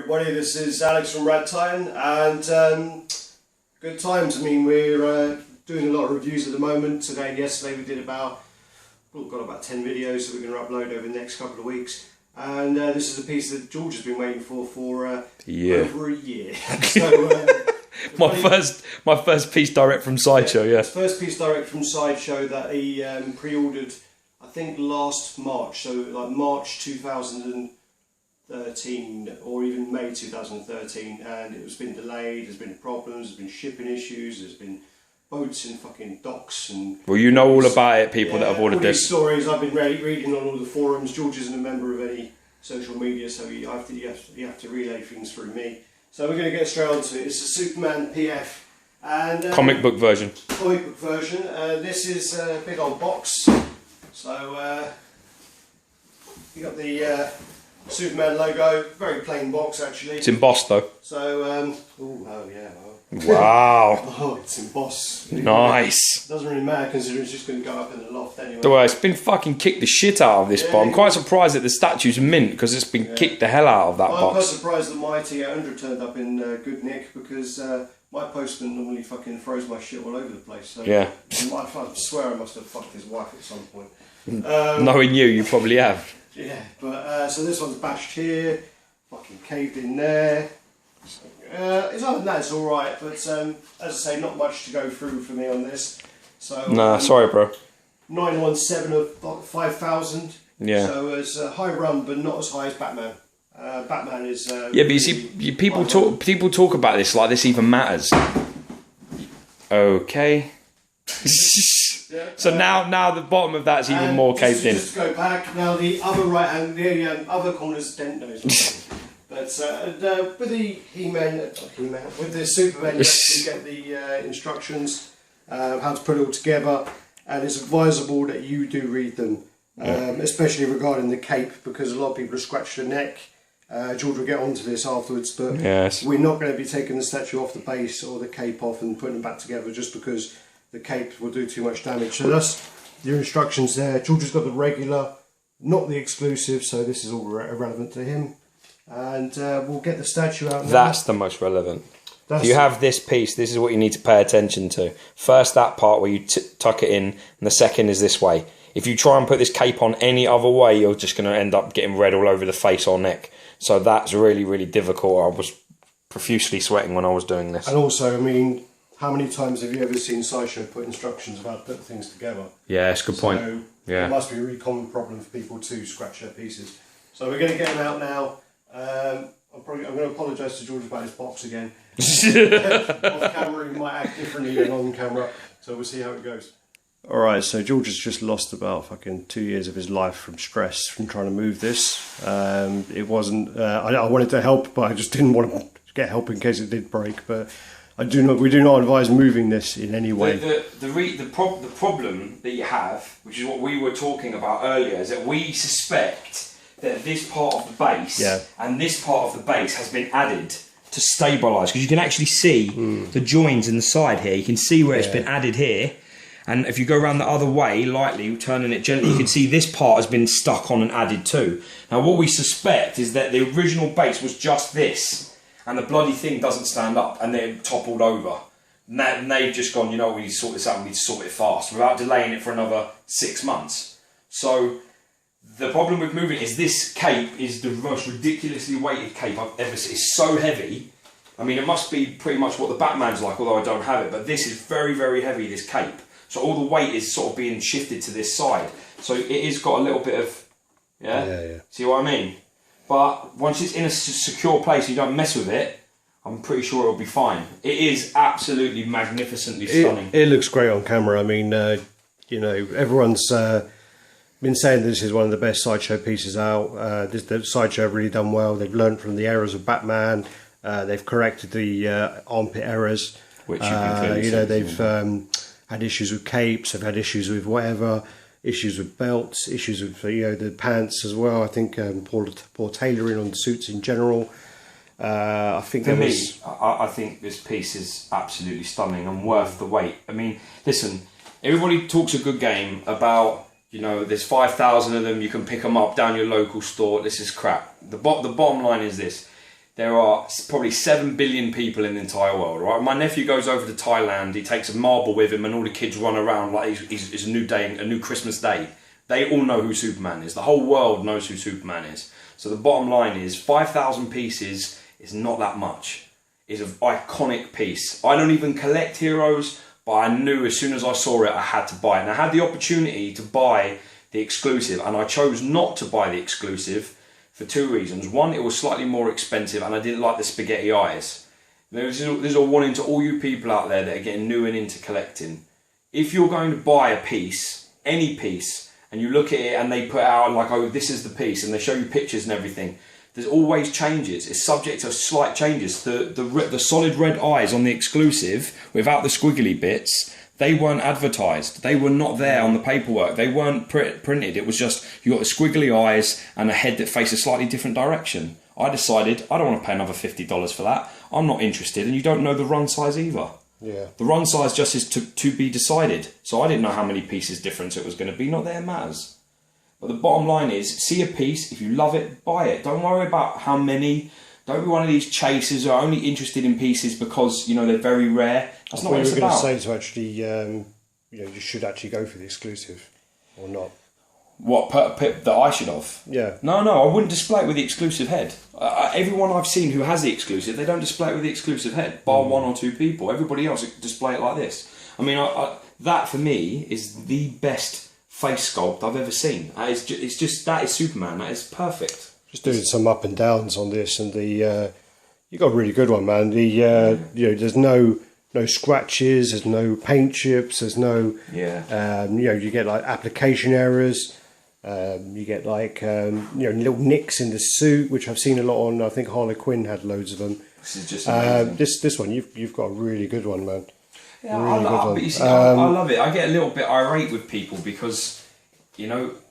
everybody, this is Alex from Radtime, and good times. I mean, we're doing a lot of reviews at the moment. Today and yesterday we did about 10 videos that we're going to upload over the next couple of weeks. And this is a piece that George has been waiting for over a year. So, my first piece direct from Sideshow, yeah. First piece direct from Sideshow that he pre-ordered, I think last March, so like March 2013 or even May 2013, and it's been delayed, there's been problems, there's been shipping issues, there's been boats in fucking docks and... Well, you know all about it, people that have ordered all this. These stories I've been reading on all the forums. George isn't a member of any social media, so you have to relay things through me. So we're going to get straight onto it. It's a Superman PF. And comic book version. Comic book version. This is a big old box. So you got the Superman logo. Very plain box actually. It's embossed though. So oh yeah. Wow. Oh, it's embossed. Nice. Doesn't really matter considering it's just going to go up in the loft anyway. Well, it's been fucking kicked the shit out of this box. I'm quite surprised that the statue's mint because it's been kicked the hell out of that box. I'm quite surprised that my T800 turned up in good nick because my postman normally fucking throws my shit all over the place. So yeah. I swear I must have fucked his wife at some point. Knowing you probably have. Yeah, but so this one's bashed here, fucking caved in there. It's other than that, it's alright, but as I say, not much to go through for me on this. So nah, sorry, bro. 917 of 5,000. Yeah. So it's a high run, but not as high as Batman. Batman is. Yeah, but you see, people talk about this like this even matters. Okay. Yeah, so now the bottom of that's even more caved in. Just to go back now, the other right hand, the other corner's dent nose. But with the with the Superman, you actually get the instructions, how to put it all together, and it's advisable that you do read them, especially regarding the cape, because a lot of people have scratched their neck. George will get onto this afterwards, but we're not going to be taking the statue off the base or the cape off and putting them back together just because the cape will do too much damage. So that's your instructions there. George has got the regular, not the exclusive, so this is all irrelevant to him. And we'll get the statue out now. That's the most relevant. If you have this piece, this is what you need to pay attention to. First, that part where you tuck it in, and the second is this way. If you try and put this cape on any other way, you're just going to end up getting red all over the face or neck. So that's really, really difficult. I was profusely sweating when I was doing this. And also, I mean, how many times have you ever seen Sideshow put instructions about putting things together? Yeah, that's a good point. Yeah. It must be a really common problem for people to scratch their pieces. So we're going to get them out now. I'm going to apologise to George about his box again. Off camera, he might act differently than on camera, so we'll see how it goes. Alright, so George has just lost about fucking 2 years of his life from stress from trying to move this. It wasn't. I wanted to help, but I just didn't want to get help in case it did break. But we do not advise moving this in any way. The problem that you have, which is what we were talking about earlier, is that we suspect that this part of the base and this part of the base has been added to stabilise, because you can actually see the joins in the side here. You can see where it's been added here, and if you go around the other way lightly, turning it gently, you can see this part has been stuck on and added too. Now what we suspect is that the original base was just this, and the bloody thing doesn't stand up, and they're toppled over. And they've just gone, you know, we need to sort this out, we need to sort it fast, without delaying it for another 6 months. So the problem with moving is this cape is the most ridiculously weighted cape I've ever seen. It's so heavy. I mean, it must be pretty much what the Batman's like, although I don't have it. But this is very, very heavy, this cape. So all the weight is sort of being shifted to this side. So it is got a little bit of, see what I mean? But once it's in a secure place, you don't mess with it, I'm pretty sure it'll be fine. It is absolutely magnificently stunning. It looks great on camera. I mean, you know, everyone's... been saying this is one of the best Sideshow pieces out. The Sideshow have really done well. They've learned from the errors of Batman. They've corrected the armpit errors. Which you can clearly see. They've had issues with capes. They've had issues with whatever. Issues with belts. Issues with the pants as well. I think poor tailoring on the suits in general. I think for me, I think this piece is absolutely stunning and worth the wait. I mean, listen, everybody talks a good game about, you know, there's 5,000 of them, you can pick them up down your local store. This is crap. The bottom line is this. there are probably 7 billion people in the entire world, right? My nephew goes over to Thailand, he takes a marble with him and all the kids run around like it's a new day, a new Christmas day. They all know who Superman is. The whole world knows who Superman is. So the bottom line is 5,000 pieces is not that much. It's an iconic piece. I don't even collect heroes, but I knew as soon as I saw it, I had to buy it. And I had the opportunity to buy the exclusive, and I chose not to buy the exclusive for 2 reasons. One, it was slightly more expensive, and I didn't like the spaghetti eyes. This is a warning to all you people out there that are getting new and into collecting. If you're going to buy a piece, any piece, and you look at it and they put out like, oh, this is the piece, and they show you pictures and everything, there's always changes. It's subject to slight changes. The solid red eyes on the exclusive, without the squiggly bits, they weren't advertised. They were not there on the paperwork. They weren't printed. It was just, you got the squiggly eyes and a head that faced a slightly different direction. I decided, I don't want to pay another $50 for that. I'm not interested, and you don't know the run size either. Yeah. The run size just is to be decided. So I didn't know how many pieces difference it was going to be. Not that it matters. But the bottom line is, see a piece, if you love it, buy it. Don't worry about how many. Don't be one of these chasers who are only interested in pieces because, you know, they're very rare. That's not what it's about. We were going to say to actually, you should actually go for the exclusive, or not. What, that I should have? Yeah. No, I wouldn't display it with the exclusive head. Everyone I've seen who has the exclusive, they don't display it with the exclusive head, bar 1 or 2 people. Everybody else display it like this. I mean, that for me is the best face sculpt I've ever seen. It's just that is Superman. That is perfect. Just doing some up and downs on this, and you got a really good one, man. There's no scratches, there's no paint chips, there's no you get like application errors, you get like little nicks in the suit, which I've seen a lot on. I think Harley Quinn had loads of them. This is just amazing. This one you've got a really good one, man. Yeah, really I love it. I get a little bit irate with people because,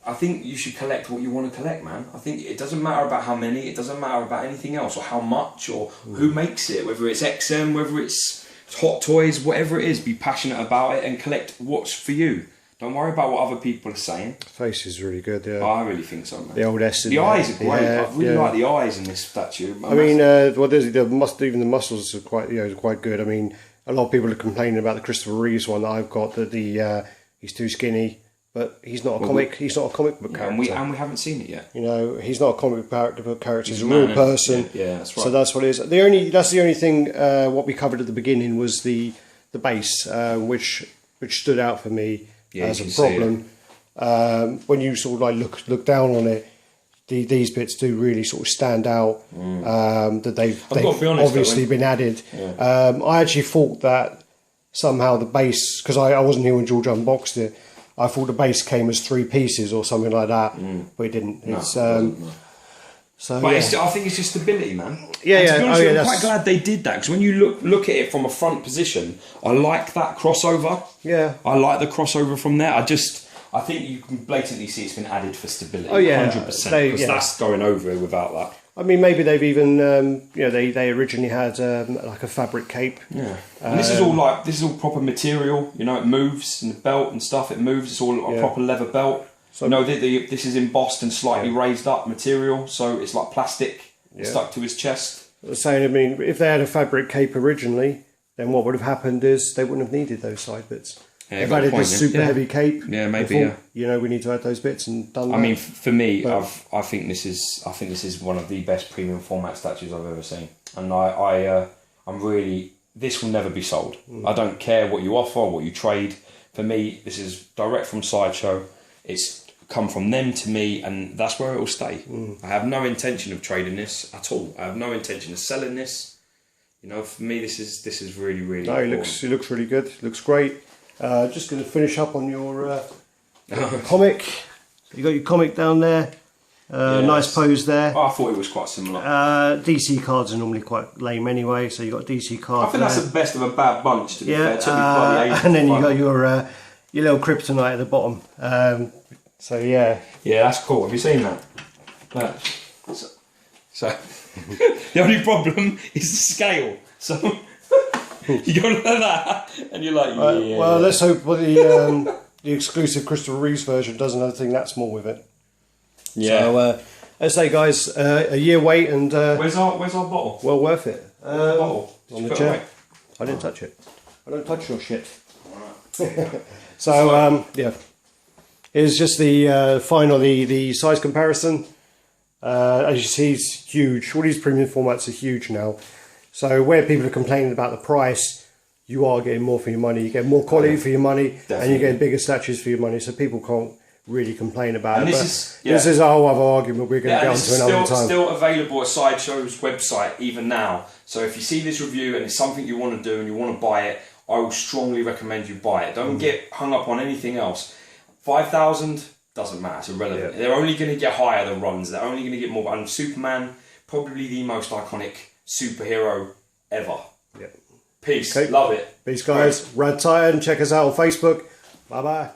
I think you should collect what you want to collect, man. I think it doesn't matter about how many, it doesn't matter about anything else, or how much, or who makes it, whether it's XM, whether it's Hot Toys, whatever it is, be passionate about it and collect what's for you. Don't worry about what other people are saying. The face is really good, yeah. Oh, I really think so, man. The old S. The eyes are great. I really like the eyes in this statue. Even the muscles are quite good. I mean, a lot of people are complaining about the Christopher Reeves one that I've got, that he's too skinny, but he's not a comic. He's not a comic book character, and we haven't seen it yet. He's not a comic book character. He's a real person. Yeah, that's right. So that's what it is. That's the only thing. What we covered at the beginning was the base, which stood out for me as a problem. When you sort of like look down on it, these bits do really sort of stand out. That they've obviously been added. Yeah. I actually thought that somehow the base, because I wasn't here when George unboxed it, I thought the base came as 3 pieces or something like that, but it didn't. It's I think it's just stability, man. Yeah, to be honest, I'm quite glad they did that, because when you look at it from a front position, I like that crossover. Yeah, I like the crossover from there. I think you can blatantly see it's been added for stability. Oh yeah, 100%. Because that's going over without that. I mean, maybe they've even, they originally had like a fabric cape. Yeah, and this is all proper material. It moves, and the belt and stuff. It moves. It's all a proper leather belt. So this is embossed and slightly raised up material, so it's like plastic stuck to his chest. Saying, I mean, if they had a fabric cape originally, then what would have happened is they wouldn't have needed those side bits. Yeah, they've added this super heavy cape. Yeah, maybe. We need to add those bits and done that. I mean, for me, I think this is one of the best premium format statues I've ever seen, and I'm really, this will never be sold. I don't care what you offer, what you trade. For me, this is direct from Sideshow. It's come from them to me, and that's where it will stay. I have no intention of trading this at all. I have no intention of selling this. For me, this is really, really. No, it looks really good. It looks great. Just going to finish up on your comic. You got your comic down there. Nice pose there. I thought it was quite similar. DC cards are normally quite lame anyway, so you got DC cards. I think that's the best of a bad bunch. To be fair, it took me bloody ages. And then you got your little kryptonite at the bottom. Yeah, that's cool. Have you seen that? So the only problem is the scale. So. You go like that, and you're like, yeah. Well, let's hope the exclusive Christopher Reeves version doesn't have anything that small with it. Yeah. as I say, guys, a year wait and Where's our bottle? well worth it. Bottle. On the chair. I didn't touch it. I don't touch your shit. So yeah, here's just the finally the size comparison. As you see, it's huge. All these premium formats are huge now. So where people are complaining about the price, you are getting more for your money. You get more quality for your money, and you're getting bigger statues for your money. So people can't really complain about it. This is a whole other argument we're going to get onto another time. Still available at Sideshow's website even now. So if you see this review and it's something you want to do and you want to buy it, I will strongly recommend you buy it. Don't get hung up on anything else. 5,000 doesn't matter. It's irrelevant. They're only going to get higher than runs. They're only going to get more. And Superman, probably the most iconic superhero ever. Yeah. Peace. Okay. Love it. Peace, guys. Rad Titan. Check us out on Facebook. Bye bye.